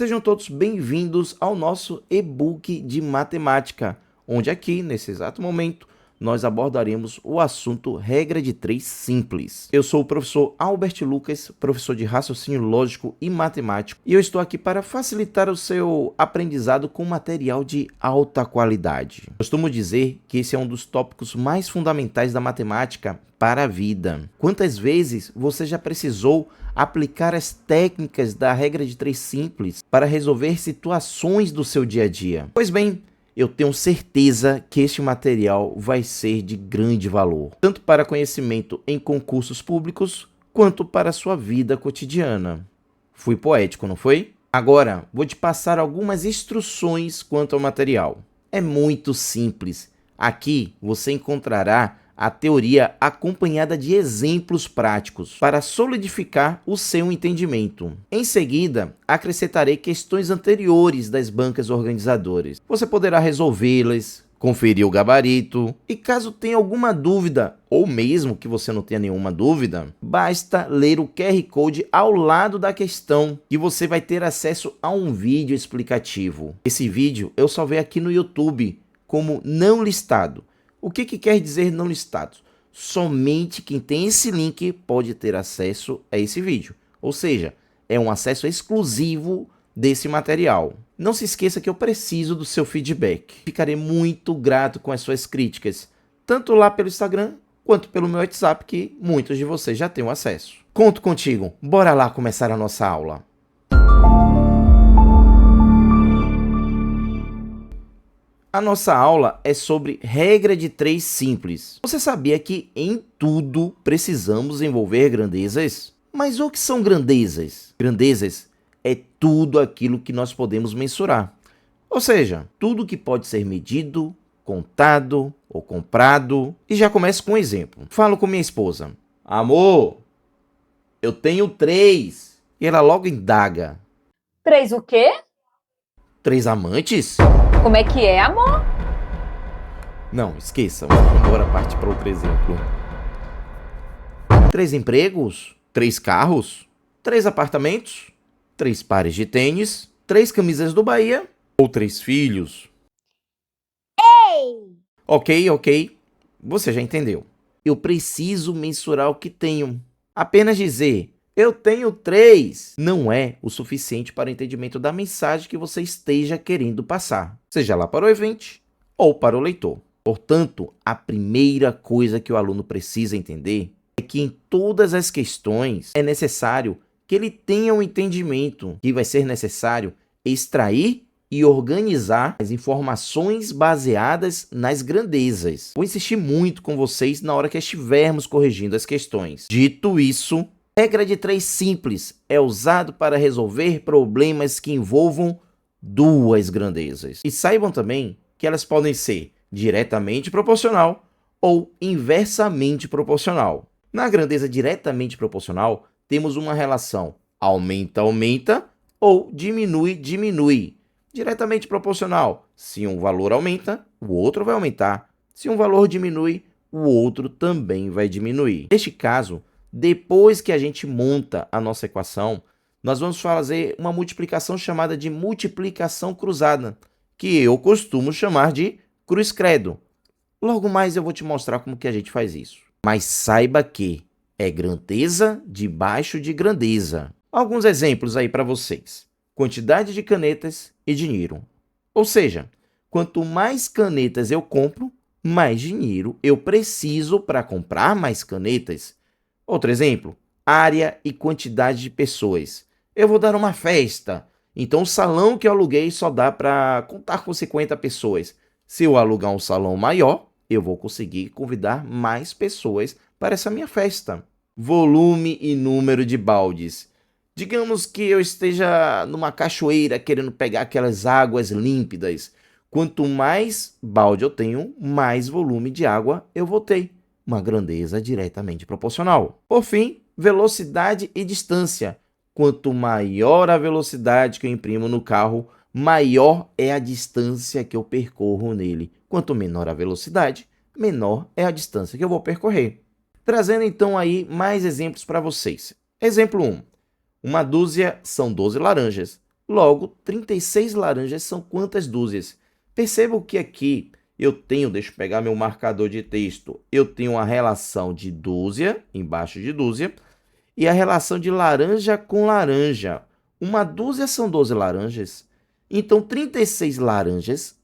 Sejam todos bem-vindos ao nosso e-book de matemática, onde aqui, nesse exato momento, nós abordaremos o assunto regra de 3 simples. Eu sou o professor Albert Lucas, professor de raciocínio lógico e matemático, e eu estou aqui para facilitar o seu aprendizado com material de alta qualidade. Costumo dizer que esse é um dos tópicos mais fundamentais da matemática para a vida. Quantas vezes você já precisou aplicar as técnicas da regra de 3 simples para resolver situações do seu dia a dia? Pois bem, eu tenho certeza que este material vai ser de grande valor, tanto para conhecimento em concursos públicos, quanto para a sua vida cotidiana. Fui poético, não foi? Agora, vou te passar algumas instruções quanto ao material. É muito simples. Aqui você encontrará a teoria acompanhada de exemplos práticos para solidificar o seu entendimento. Em seguida, acrescentarei questões anteriores das bancas organizadoras. Você poderá resolvê-las, conferir o gabarito e caso tenha alguma dúvida, ou mesmo que você não tenha nenhuma dúvida, basta ler o QR Code ao lado da questão que você vai ter acesso a um vídeo explicativo. Esse vídeo eu salvei aqui no YouTube como não listado. O que quer dizer não listados? Somente quem tem esse link pode ter acesso a esse vídeo. Ou seja, é um acesso exclusivo desse material. Não se esqueça que eu preciso do seu feedback. Ficarei muito grato com as suas críticas, tanto lá pelo Instagram, quanto pelo meu WhatsApp, que muitos de vocês já têm acesso. Conto contigo. Bora lá começar a nossa aula. A nossa aula é sobre regra de 3 simples. Você sabia que em tudo precisamos envolver grandezas? Mas o que são grandezas? Grandezas é tudo aquilo que nós podemos mensurar. Ou seja, tudo que pode ser medido, contado ou comprado. E já começo com um exemplo. Falo com minha esposa. Amor, eu tenho 3. E ela logo indaga. 3 o quê? 3 amantes? Como é que é, amor? Não, esqueça. Bora partir para outro exemplo. 3 empregos? 3 carros? 3 apartamentos? 3 pares de tênis? 3 camisas do Bahia? Ou 3 filhos? Ei! Ok. Você já entendeu. Eu preciso mensurar o que tenho. Apenas dizer, eu tenho 3, não é o suficiente para o entendimento da mensagem que você esteja querendo passar, seja lá para o ouvinte ou para o leitor. Portanto, a primeira coisa que o aluno precisa entender é que em todas as questões é necessário que ele tenha um entendimento que vai ser necessário extrair e organizar as informações baseadas nas grandezas. Vou insistir muito com vocês na hora que estivermos corrigindo as questões. Dito isso, regra de 3 simples é usado para resolver problemas que envolvam 2 grandezas. E saibam também que elas podem ser diretamente proporcional ou inversamente proporcional. Na grandeza diretamente proporcional, temos uma relação aumenta-aumenta ou diminui-diminui. Diretamente proporcional, se um valor aumenta, o outro vai aumentar. Se um valor diminui, o outro também vai diminuir. Neste caso, depois que a gente monta a nossa equação, nós vamos fazer uma multiplicação chamada de multiplicação cruzada, que eu costumo chamar de cruz-credo. Logo mais eu vou te mostrar como que a gente faz isso. Mas saiba que é grandeza debaixo de grandeza. Alguns exemplos aí para vocês. Quantidade de canetas e dinheiro. Ou seja, quanto mais canetas eu compro, mais dinheiro eu preciso para comprar mais canetas. Outro exemplo, área e quantidade de pessoas. Eu vou dar uma festa, então o salão que eu aluguei só dá para contar com 50 pessoas. Se eu alugar um salão maior, eu vou conseguir convidar mais pessoas para essa minha festa. Volume e número de baldes. Digamos que eu esteja numa cachoeira querendo pegar aquelas águas límpidas. Quanto mais balde eu tenho, mais volume de água eu vou ter. Uma grandeza diretamente proporcional. Por fim, velocidade e distância. Quanto maior a velocidade que eu imprimo no carro, maior é a distância que eu percorro nele. Quanto menor a velocidade, menor é a distância que eu vou percorrer. Trazendo então aí mais exemplos para vocês. Exemplo 1. Uma dúzia são 12 laranjas. Logo, 36 laranjas são quantas dúzias? Percebam que aqui eu tenho, deixa eu pegar meu marcador de texto, eu tenho a relação de dúzia, embaixo de dúzia, e a relação de laranja com laranja. Uma dúzia são 12 laranjas. Então, 36 laranjas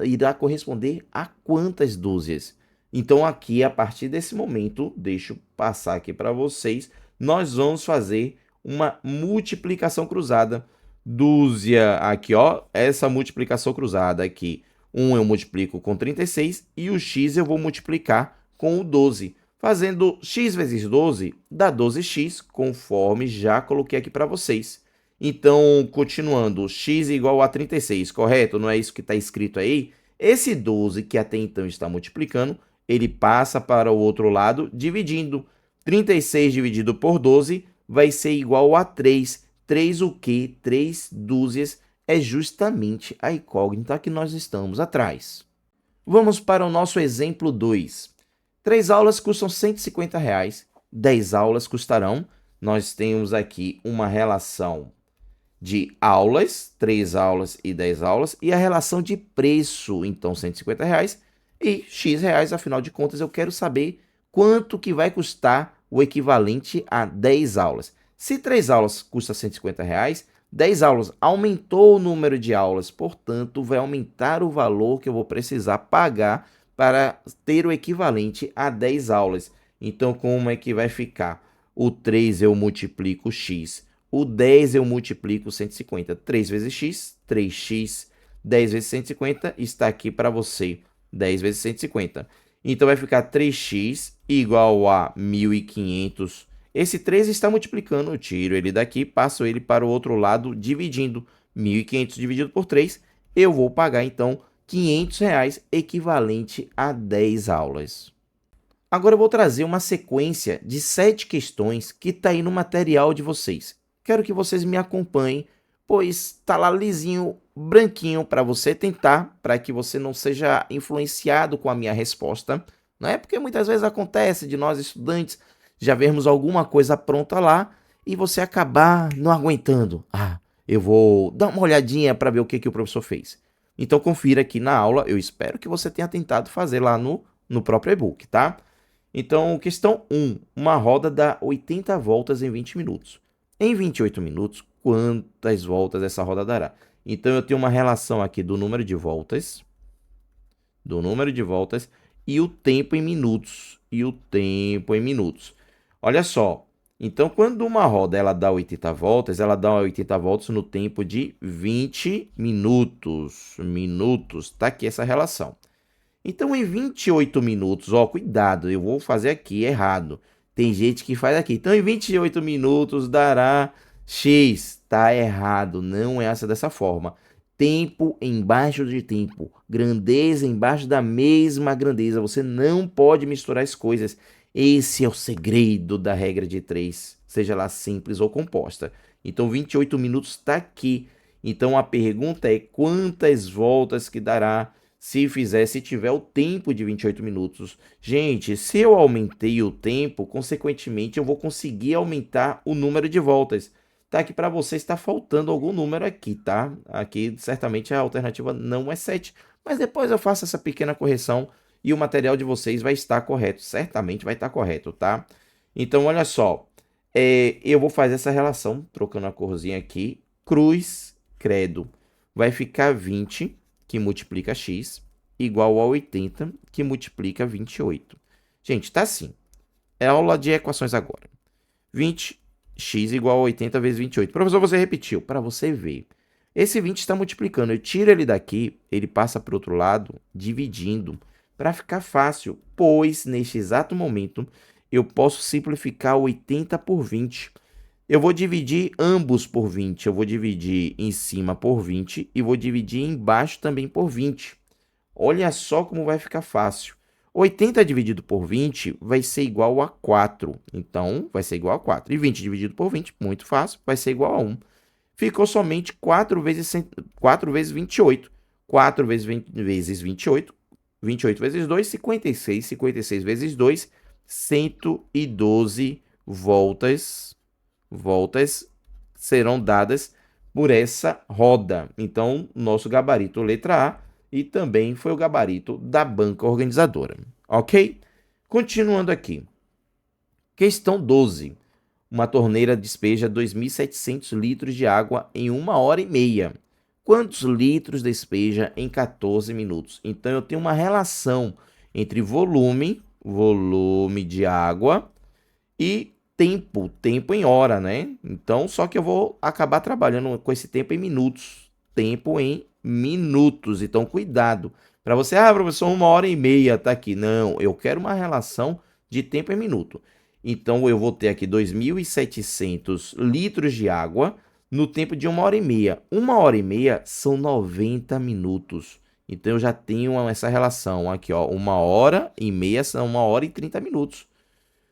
irá corresponder a quantas dúzias? Então, aqui, a partir desse momento, deixa eu passar aqui para vocês, nós vamos fazer uma multiplicação cruzada. Dúzia aqui, ó, essa multiplicação cruzada aqui. 1 eu multiplico com 36 e o x eu vou multiplicar com o 12. Fazendo x vezes 12 dá 12x, conforme já coloquei aqui para vocês. Então, continuando, x igual a 36, correto? Não é isso que está escrito aí? Esse 12 que até então está multiplicando, ele passa para o outro lado dividindo. 36 dividido por 12 vai ser igual a 3. 3 o quê? 3 dúzias é justamente a incógnita que nós estamos atrás. Vamos para o nosso exemplo 2. 3 aulas custam R$ 150, 10 aulas custarão. Nós temos aqui uma relação de aulas, 3 aulas e 10 aulas, e a relação de preço, então R$ 150 e X reais, afinal de contas eu quero saber quanto que vai custar o equivalente a 10 aulas. Se 3 aulas custa R$ 150, 10 aulas aumentou o número de aulas, portanto, vai aumentar o valor que eu vou precisar pagar para ter o equivalente a 10 aulas. Então, como é que vai ficar? O 3 eu multiplico x, o 10 eu multiplico 150. 3 vezes x, 3x, 10 vezes 150, está aqui para você, 10 vezes 150. Então, vai ficar 3x igual a 1.500. Esse 3 está multiplicando, eu tiro ele daqui, passo ele para o outro lado, dividindo. 1.500 dividido por 3, eu vou pagar, então, R$ 500, equivalente a 10 aulas. Agora eu vou trazer uma sequência de 7 questões que está aí no material de vocês. Quero que vocês me acompanhem, pois está lá lisinho, branquinho para você tentar, para que você não seja influenciado com a minha resposta. Não é porque muitas vezes acontece de nós estudantes já vermos alguma coisa pronta lá e você acabar não aguentando. Eu vou dar uma olhadinha para ver o que o professor fez. Então, confira aqui na aula. Eu espero que você tenha tentado fazer lá no próprio e-book, tá? Então, questão 1. Uma roda dá 80 voltas em 20 minutos. Em 28 minutos, quantas voltas essa roda dará? Então, eu tenho uma relação aqui do número de voltas e o tempo em minutos. Olha só, então quando uma roda ela dá 80 voltas no tempo de 20 minutos. Tá aqui essa relação. Então em 28 minutos, ó, cuidado, eu vou fazer aqui errado. Tem gente que faz aqui. Então em 28 minutos dará X. Tá errado, não é essa dessa forma. Tempo embaixo de tempo, grandeza embaixo da mesma grandeza. Você não pode misturar as coisas. Esse é o segredo da regra de 3, seja lá simples ou composta. Então, 28 minutos está aqui. Então, a pergunta é quantas voltas que dará se tiver o tempo de 28 minutos. Gente, se eu aumentei o tempo, consequentemente, eu vou conseguir aumentar o número de voltas. Tá aqui para você, está faltando algum número aqui, tá? Aqui, certamente, a alternativa não é 7, mas depois eu faço essa pequena correção e o material de vocês vai estar correto, certamente vai estar correto, tá? Então, olha só, eu vou fazer essa relação, trocando a corzinha aqui, cruz, credo, vai ficar 20, que multiplica x, igual a 80, que multiplica 28. Gente, tá assim, é aula de equações agora. 20x igual a 80 vezes 28. Professor, você repetiu, para você ver. Esse 20 está multiplicando, eu tiro ele daqui, ele passa para o outro lado, dividindo, para ficar fácil, pois neste exato momento eu posso simplificar 80 por 20. Eu vou dividir ambos por 20. Eu vou dividir em cima por 20 e vou dividir embaixo também por 20. Olha só como vai ficar fácil. 80 dividido por 20 vai ser igual a 4. Então, vai ser igual a 4. E 20 dividido por 20, muito fácil, vai ser igual a 1. Ficou somente 4 vezes 28. 4 vezes 28. 28 vezes 2, 56. 56 vezes 2, 112 voltas serão dadas por essa roda. Então, nosso gabarito letra A e também foi o gabarito da banca organizadora, ok? Continuando aqui. Questão 12. Uma torneira despeja 2.700 litros de água em 1 hora e meia. Quantos litros despeja em 14 minutos? Então, eu tenho uma relação entre volume de água, e tempo em hora, né? Então, só que eu vou acabar trabalhando com esse tempo em minutos. Tempo em minutos. Então, cuidado. Para você, professor, 1 hora e meia tá aqui. Não, eu quero uma relação de tempo em minuto. Então, eu vou ter aqui 2.700 litros de água no tempo de 1 hora e meia. 1 hora e meia são 90 minutos. Então, eu já tenho essa relação aqui, ó. 1 hora e meia são 1 hora e 30 minutos.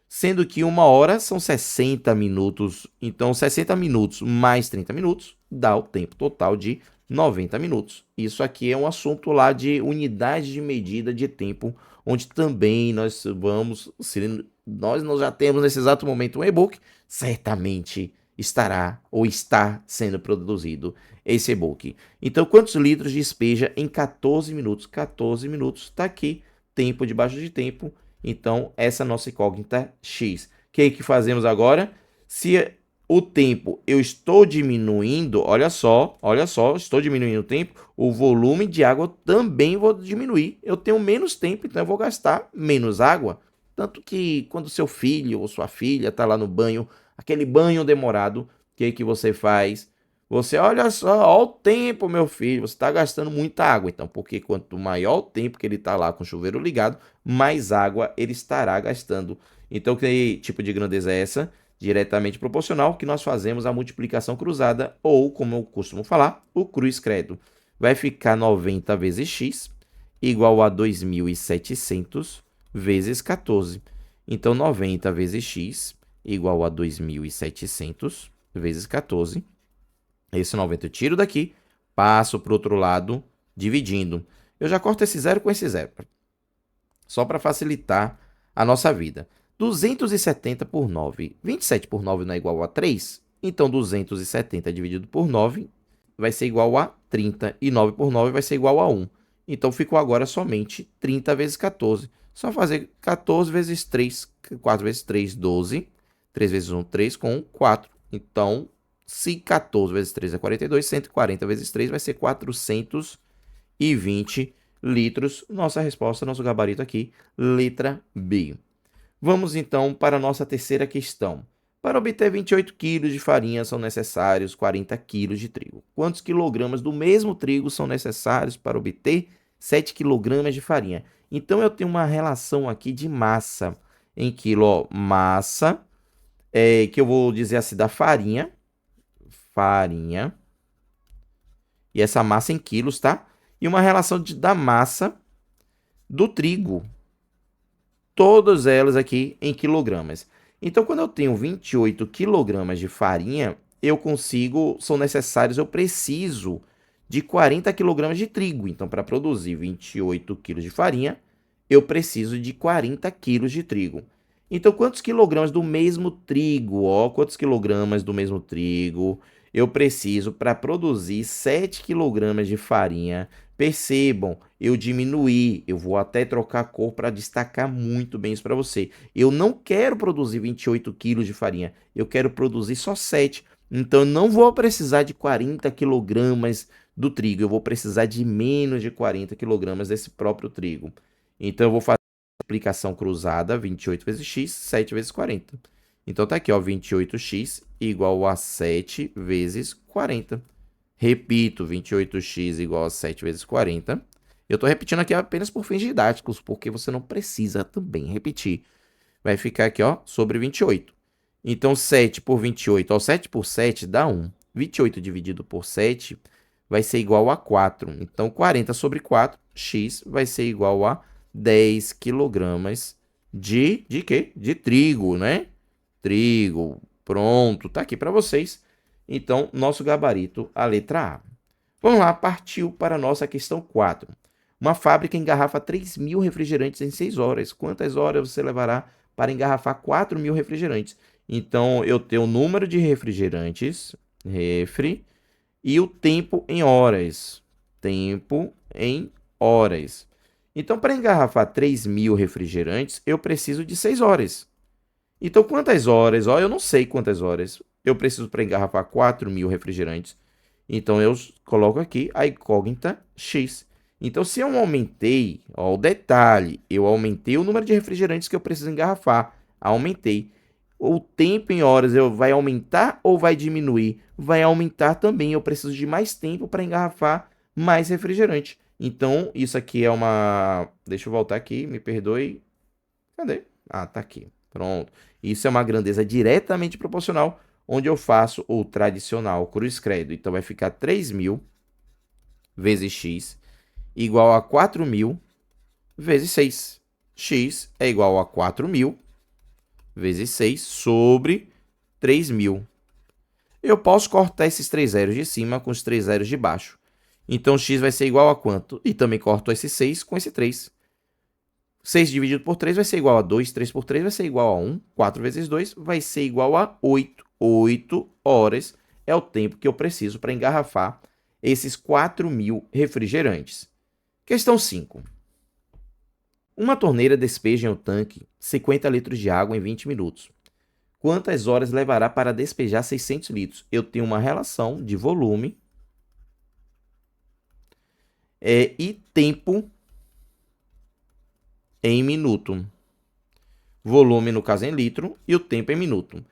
Sendo que 1 hora são 60 minutos. Então, 60 minutos mais 30 minutos dá o tempo total de 90 minutos. Isso aqui é um assunto lá de unidade de medida de tempo, onde também nós vamos, se nós já temos nesse exato momento um e-book, certamente estará ou está sendo produzido esse e-book. Então, quantos litros despeja em 14 minutos? 14 minutos está aqui, tempo debaixo de tempo. Então, essa é a nossa incógnita X. O que fazemos agora? Se o tempo eu estou diminuindo, olha só, estou diminuindo o tempo, o volume de água eu também vou diminuir. Eu tenho menos tempo, então eu vou gastar menos água. Tanto que quando seu filho ou sua filha está lá no banho, aquele banho demorado, o que você faz? Você, olha só, olha o tempo, meu filho, você está gastando muita água. Então, porque quanto maior o tempo que ele está lá com o chuveiro ligado, mais água ele estará gastando. Então, que tipo de grandeza é essa? Diretamente proporcional, que nós fazemos a multiplicação cruzada, ou, como eu costumo falar, o cruz credo. Vai ficar 90 vezes x igual a 2.700 vezes 14. Então, 90 vezes x igual a 2.700 vezes 14. Esse 90 eu tiro daqui, passo para o outro lado, dividindo. Eu já corto esse zero com esse zero, só para facilitar a nossa vida. 270 por 9. 27 por 9 não é igual a 3? Então, 270 dividido por 9 vai ser igual a 30. E 9 por 9 vai ser igual a 1. Então, ficou agora somente 30 vezes 14. Só fazer 14 vezes 3. 4 vezes 3, 12. 3 vezes 1, 3 com 1, 4. Então, se 14 vezes 3 é 42, 140 vezes 3 vai ser 420 litros. Nossa resposta, nosso gabarito aqui, letra B. Vamos então para a nossa terceira questão. Para obter 28 kg de farinha são necessários 40 kg de trigo. Quantos quilogramas do mesmo trigo são necessários para obter 7 kg de farinha? Então eu tenho uma relação aqui de massa em quilo, ó, massa, que eu vou dizer assim, da farinha, e essa massa em quilos, tá? E uma relação da massa do trigo, todas elas aqui em quilogramas. Então, quando eu tenho 28 quilogramas de farinha, eu preciso de 40 quilogramas de trigo. Então, para produzir 28 quilos de farinha, eu preciso de 40 quilos de trigo. Então, quantos quilogramas do mesmo trigo, quantos quilogramas do mesmo trigo eu preciso para produzir 7 quilogramas de farinha? Percebam, eu diminuí, eu vou até trocar a cor para destacar muito bem isso para você. Eu não quero produzir 28 quilos de farinha, eu quero produzir só 7. Então, eu não vou precisar de 40 quilogramas do trigo, eu vou precisar de menos de 40 quilogramas desse próprio trigo. Então, eu vou fazer a multiplicação cruzada, 28 vezes x, 7 vezes 40. Então, tá aqui, ó, 28x igual a 7 vezes 40. Repito, 28x igual a 7 vezes 40. Eu estou repetindo aqui apenas por fins didáticos, porque você não precisa também repetir. Vai ficar aqui, ó, sobre 28. Então, 7 por 28, ó, 7 por 7 dá 1. 28 dividido por 7 vai ser igual a 4. Então, 40 sobre 4, x vai ser igual a 10 quilogramas de quê? De trigo, né? Trigo, pronto, tá aqui para vocês. Então, nosso gabarito, a letra A. Vamos lá, partiu para a nossa questão 4. Uma fábrica engarrafa 3.000 refrigerantes em 6 horas. Quantas horas você levará para engarrafar 4.000 refrigerantes? Então, eu tenho o número de refrigerantes, e o tempo em horas. Tempo em horas. Então, para engarrafar 3.000 refrigerantes, eu preciso de 6 horas. Então, quantas horas? Ó, eu não sei quantas horas. Eu preciso para engarrafar 4.000 refrigerantes. Então, eu coloco aqui a incógnita X. Então, se eu aumentei, ó, o detalhe, eu aumentei o número de refrigerantes que eu preciso engarrafar. Aumentei. O tempo em horas vai aumentar ou vai diminuir? Vai aumentar também. Eu preciso de mais tempo para engarrafar mais refrigerante. Então, isso aqui é uma... Deixa eu voltar aqui, me perdoe. Cadê? Ah, tá aqui. Pronto. Isso é uma grandeza diretamente proporcional, onde eu faço o tradicional cruz credo. Então, vai ficar 3.000 vezes x igual a 4.000 vezes 6. X é igual a 4.000 vezes 6 sobre 3.000. Eu posso cortar esses 3 zeros de cima com os 3 zeros de baixo. Então, x vai ser igual a quanto? E também corto esse 6 com esse 3. 6 dividido por 3 vai ser igual a 2. 3 por 3 vai ser igual a 1. 4 vezes 2 vai ser igual a 8. 8 horas é o tempo que eu preciso para engarrafar esses 4.000 refrigerantes. Questão 5. Uma torneira despeja em um tanque 50 litros de água em 20 minutos. Quantas horas levará para despejar 600 litros? Eu tenho uma relação de volume e tempo em minuto. Volume, no caso, em litro, e o tempo em minuto.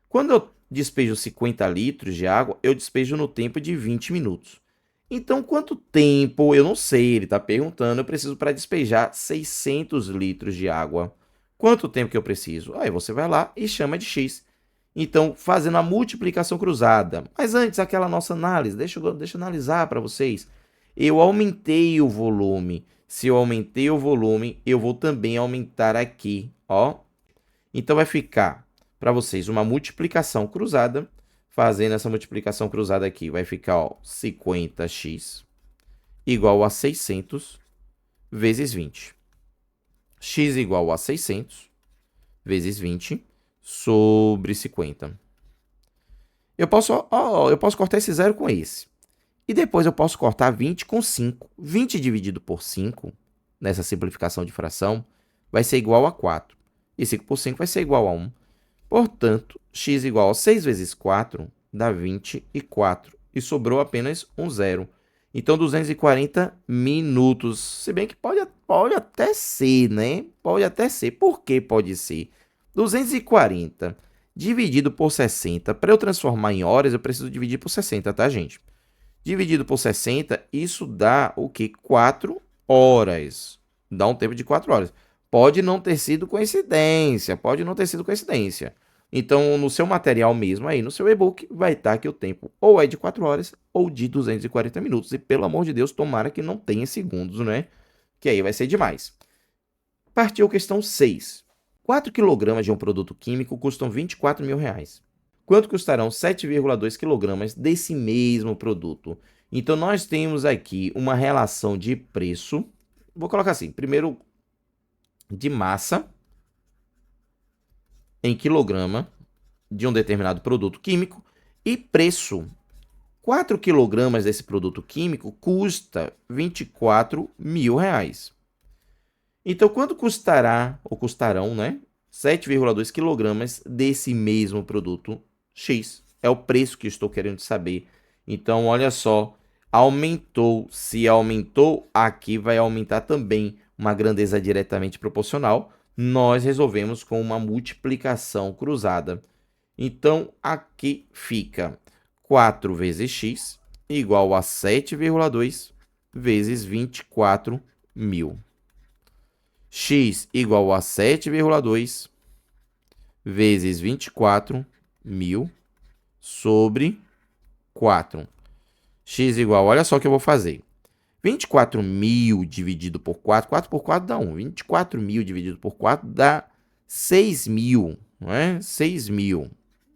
Quando eu despejo 50 litros de água, eu despejo no tempo de 20 minutos. Então, quanto tempo, eu não sei, ele está perguntando, eu preciso para despejar 600 litros de água. Quanto tempo que eu preciso? Aí você vai lá e chama de x. Então, fazendo a multiplicação cruzada. Mas antes, aquela nossa análise, deixa eu analisar para vocês. Eu aumentei o volume. Se eu aumentei o volume, eu vou também aumentar aqui, ó. Então, vai ficar para vocês uma multiplicação cruzada. Fazendo essa multiplicação cruzada aqui, vai ficar, ó, 50x igual a 600 vezes 20. X igual a 600 vezes 20 sobre 50. Eu posso cortar esse zero com esse. E depois eu posso cortar 20 com 5. 20 dividido por 5, nessa simplificação de fração, vai ser igual a 4. E 5 por 5 vai ser igual a 1. Portanto, x igual a 6 vezes 4 dá 24. E sobrou apenas um zero. Então, 240 minutos. Se bem que pode até ser, né? Pode até ser. Por que pode ser? 240 dividido por 60. Para eu transformar em horas, eu preciso dividir por 60, tá, gente? Dividido por 60, isso dá o quê? 4 horas. Dá um tempo de 4 horas. Pode não ter sido coincidência. Pode não ter sido coincidência. Então, no seu material mesmo, aí no seu e-book, vai estar que o tempo ou é de 4 horas ou de 240 minutos. E, pelo amor de Deus, tomara que não tenha segundos, né? Que aí vai ser demais. Partiu questão 6. 4 kg de um produto químico custam R$24 mil. Quanto custarão 7,2 kg desse mesmo produto? Então, nós temos aqui uma relação de preço. Vou colocar assim, primeiro de massa em quilograma de um determinado produto químico e preço. 4 kg desse produto químico custa R$24 mil. Então, quanto custará, ou custarão, né? 7,2 kg desse mesmo produto X. É o preço que estou querendo saber. Então, olha só, aumentou. Se aumentou, aqui vai aumentar também uma grandeza diretamente proporcional. Nós resolvemos com uma multiplicação cruzada. Então, aqui fica 4 vezes x igual a 7,2 vezes 24 mil. X igual a 7,2 vezes 24 mil sobre 4. X igual, olha só o que eu vou fazer. 24 mil dividido por 4, 4 por 4 dá 1. 24 mil dividido por 4 dá 6 mil, não é? 6 mil.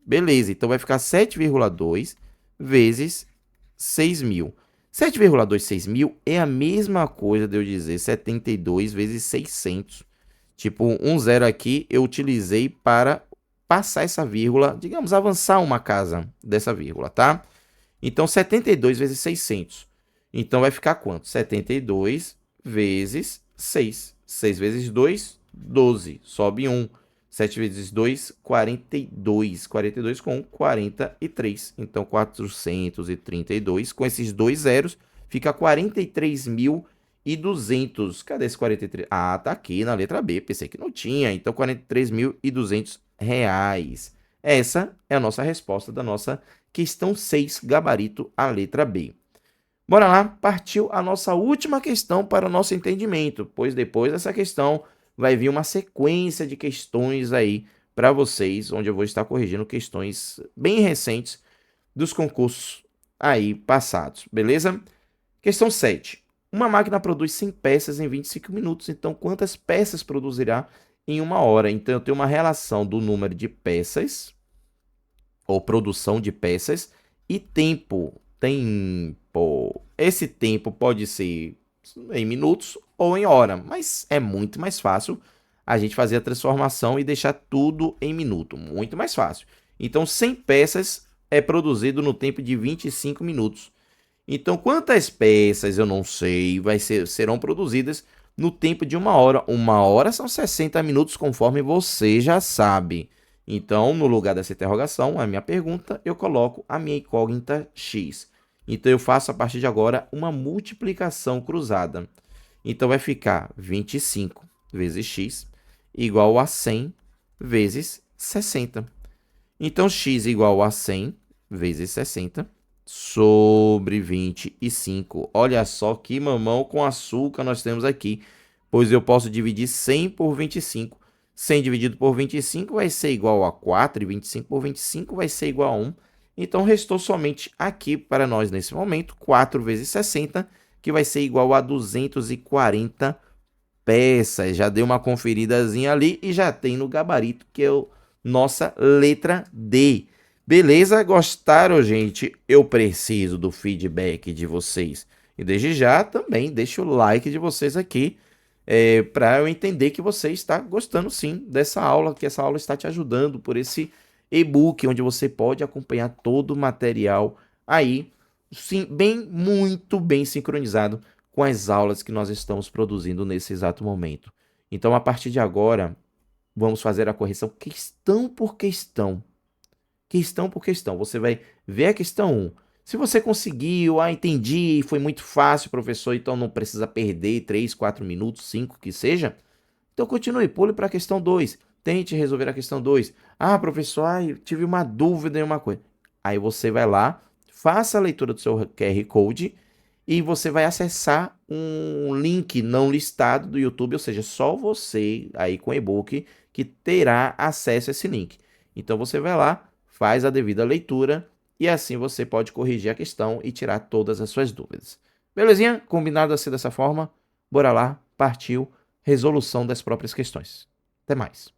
Beleza, então vai ficar 7,2 vezes 6 mil. 7,2 6 mil é a mesma coisa de eu dizer 72 vezes 600. Tipo, um zero aqui eu utilizei para passar essa vírgula, digamos, avançar uma casa dessa vírgula, tá? Então, 72 vezes 600. Então, vai ficar quanto? 72 vezes 6. 6 vezes 2, 12. Sobe 1. 7 vezes 2, 42. 42 com 1, 43. Então, 432. Com esses dois zeros, fica 43.200. Cadê esse 43? Ah, tá aqui na letra B. Pensei que não tinha. Então, 43.200 reais. Essa é a nossa resposta da nossa questão 6, gabarito, a letra B. Bora lá, partiu a nossa última questão para o nosso entendimento, pois depois dessa questão vai vir uma sequência de questões aí para vocês, onde eu vou estar corrigindo questões bem recentes dos concursos aí passados, beleza? Questão 7. Uma máquina produz 100 peças em 25 minutos, então quantas peças produzirá em uma hora? Então eu tenho uma relação do número de peças, ou produção de peças, e tempo. Esse tempo pode ser em minutos ou em hora, mas é muito mais fácil a gente fazer a transformação e deixar tudo em minuto, muito mais fácil. Então, 100 peças é produzido no tempo de 25 minutos. Então, quantas peças, eu não sei, serão produzidas no tempo de uma hora? Uma hora são 60 minutos, conforme você já sabe. Então, no lugar dessa interrogação, a minha pergunta, eu coloco a minha incógnita x. Então, eu faço a partir de agora uma multiplicação cruzada. Então, vai ficar 25 vezes x igual a 100 vezes 60. Então, x igual a 100 vezes 60 sobre 25. Olha só que mamão com açúcar nós temos aqui, pois eu posso dividir 100 por 25. 100 dividido por 25 vai ser igual a 4, e 25 por 25 vai ser igual a 1. Então, restou somente aqui para nós, nesse momento, 4 vezes 60, que vai ser igual a 240 peças. Já dei uma conferidazinha ali e já tem no gabarito, que é a nossa letra D. Beleza? Gostaram, gente? Eu preciso do feedback de vocês. E desde já também deixa o like de vocês aqui, para eu entender que você está gostando sim dessa aula, que essa aula está te ajudando por esse e-book, onde você pode acompanhar todo o material aí, sim, muito bem sincronizado com as aulas que nós estamos produzindo nesse exato momento. Então, a partir de agora, vamos fazer a correção questão por questão. Questão por questão. Você vai ver a questão 1. Se você conseguiu, entendi, foi muito fácil, professor, então não precisa perder 3, 4 minutos, 5, que seja. Então continue, pule para a questão 2. Tente resolver a questão 2. Professor, tive uma dúvida em uma coisa. Aí você vai lá, faça a leitura do seu QR Code e você vai acessar um link não listado do YouTube, ou seja, só você aí com e-book que terá acesso a esse link. Então você vai lá, faz a devida leitura e assim você pode corrigir a questão e tirar todas as suas dúvidas. Belezinha? Combinado assim dessa forma? Bora lá, partiu, resolução das próprias questões. Até mais.